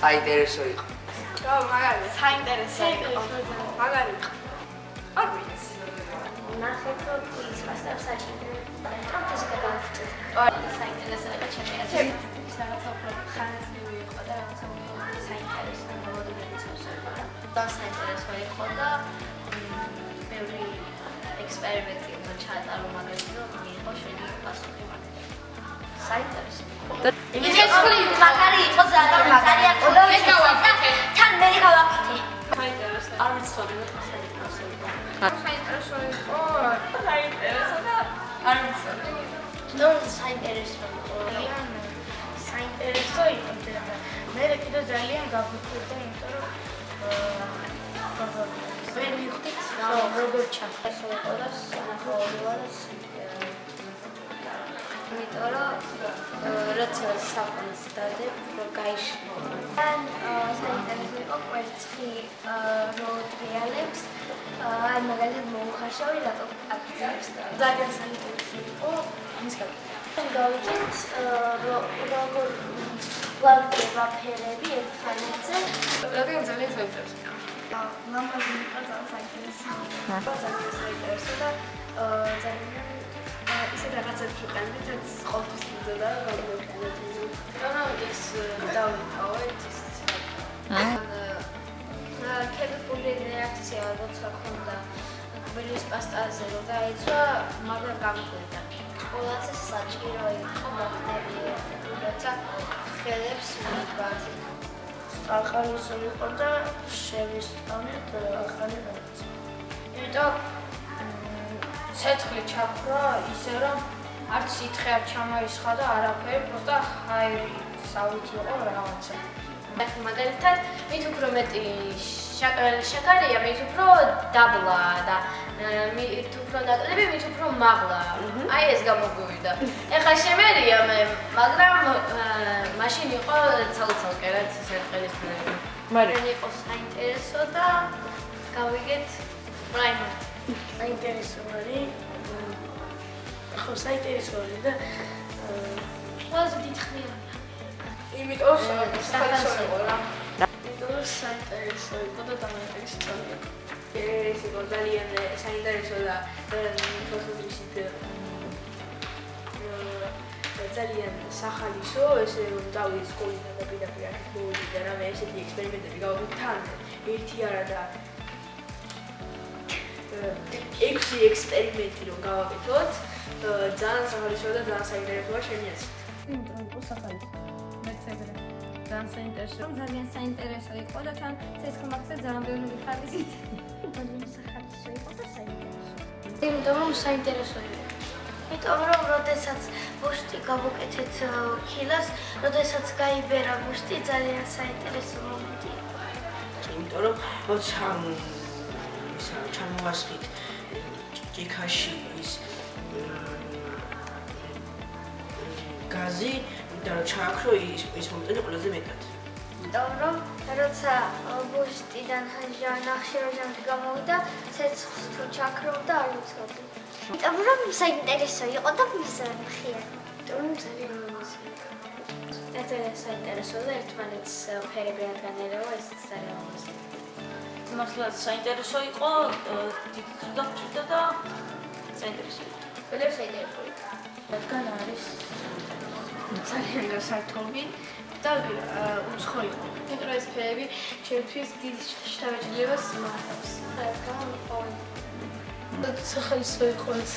საინტერესო იყო. მაგარი საინტერესო იყო. მაგარი. არ ვიცი. ნახეთ რომ ის მასწავლებს საჭირო. ამ ფიზიკა გავხსნით. საინტერესო იყო ჩემი აზრით. რაღაცა უფრო ხანმოკლე იყო და რაღაცა უფრო საინტერესო მოდელიც იყო. და საინტერესო იყო და ბევრი ექსპერიმენტი ჩაატარო მაგალითად რომ მიიღო შედეგი პასუხი მაგალითად. საინტერესო. იცოცხლი მაგარი იყო ძალიან მაგარი იყო და თან მე გავაკეთე. საინტერესო. არ ვიცოდი მე საინტერესო იყო. საინტერესო იყო. საინტერესო და არ ვიცოდი. საინტერესო იყო. საინტერესო იყო და მე კიდე ძალიან გავხურდა იმიტომ რომ ვერ მივხვდით როგორ ჩახასო იყო და სანახაობრივი და იმიტომ რომ როცა საქმეს დადებ რომ გაიშლო. ან საინტერესო იყო კვერცხი როტრიალებს ან მაგალითად მოუხარშავი რატო აქტივებს და ძალიან საინტერესო იყო ამის გაკეთება. გავიგეთ როგორ ვარდება ფერები ერთმანეთზე. რადგან ძალიან საინტერესოა. ლამაზი იყო ძალიან საინტერესო. ძალიან საინტერესო და ძალიან ისე რაღაცებს ვიყენებთ, რაც ყოველთვის მიდოდა და გავიგეთ. რომ ის დავიტოვეთ ის ქიმიური რეაქცია როცა ხონდა გველის პასტაზე რომ დაეცვა, მაგრამ გამკვირდა. ყველაზე საჭირო იყო მოხდები, როცა ხელებს მიბათ. ახალისო იყო და შევისწავლეთ ახალი რაღაც. იმიტომ ცეცხლი ჩაქრა ისე რომ არც სითხე არ ჩამოისხა და არაფერი, просто ჰაერი სავით იყო რაღაცა. მაგალითად, მით უფრო მეტი შაქარია, მით უფრო დაბლა და მით უფრო ნაკლები, მით უფრო მაღლა. აი ეს გამოგვივიდა. ეხლა შემერია მე, მაგრამ მაშინ იყო ცალ-ცალკე რაც ისე ყელისფერები. მაგრამ იყო საინტერესო და გავიგეთ პრაიმერ. საინტერესო არის. ხო, საინტერესო არის და ყველაზე დიდხმიანია. იმიტომ საინტერესო იყო რა. იმიტომ საინტერესო იყო და დამაინტერესო იყო. ეს იყო ძალიან საინტერესო და პროცესით ძალიან სახალისო, ესე რომ დავიდე სკოლიდან და პირდაპირ აქ მოვიდა რამე ესეთი ექსპერიმენტები გავაკეთე თან ერთი არა და 6 ექსპერიმენტი რომ გავაკეთოთ, ძალიან სახალისო და ძალიან საინტერესოა ჩემი აზრით. იმიტომ იყო სახალისო. მეცებრე. ძალიან საინტერესო. ძალიან საინტერესო იყო და თან ცეცხლმაგზე ძალიან ბევრი ხალისით. ძალიან სახალისო იყო და საინტერესო. იმიტომ რომ საინტერესო იყო. იმიტომ რომ როდესაც ბუშტი გავუკეთეთ ქილას, როდესაც გაიბერა ბუშტი, ძალიან საინტერესო მომენტი იყო. იმიტომ რომ როცა ჩამოვასხით ჭიქაში ის გაზი და ჩააქრო ის მომენტი ყველაზე მეტად. იმიტომ რომ როცა ბუშტიდან ნახშირორჟანგი გამოვიდა, ცეცხლს თუ ჩაქრობდა არ ვიცოდი. იმიტომ რომ საინტერესო იყო და მზრდხიანი. იმიტომ რომ ძალიან ლამაზი იყო. ძალიან საინტერესო და ერთმანეთს ფერები აღგანერევა, ეს ძალიან ლამაზი. მართლაც საინტერესო იყო, დიდ და საინტერესო იყო. ძალიან საინტერესო იყო. რადგან არის ძალიან გასართობი და უცხო იყო. იმიტომ რომ ეს ფერები ჩემთვის დიდ შთაბეჭდილებას მართავს. და სახალისო იყო ეს.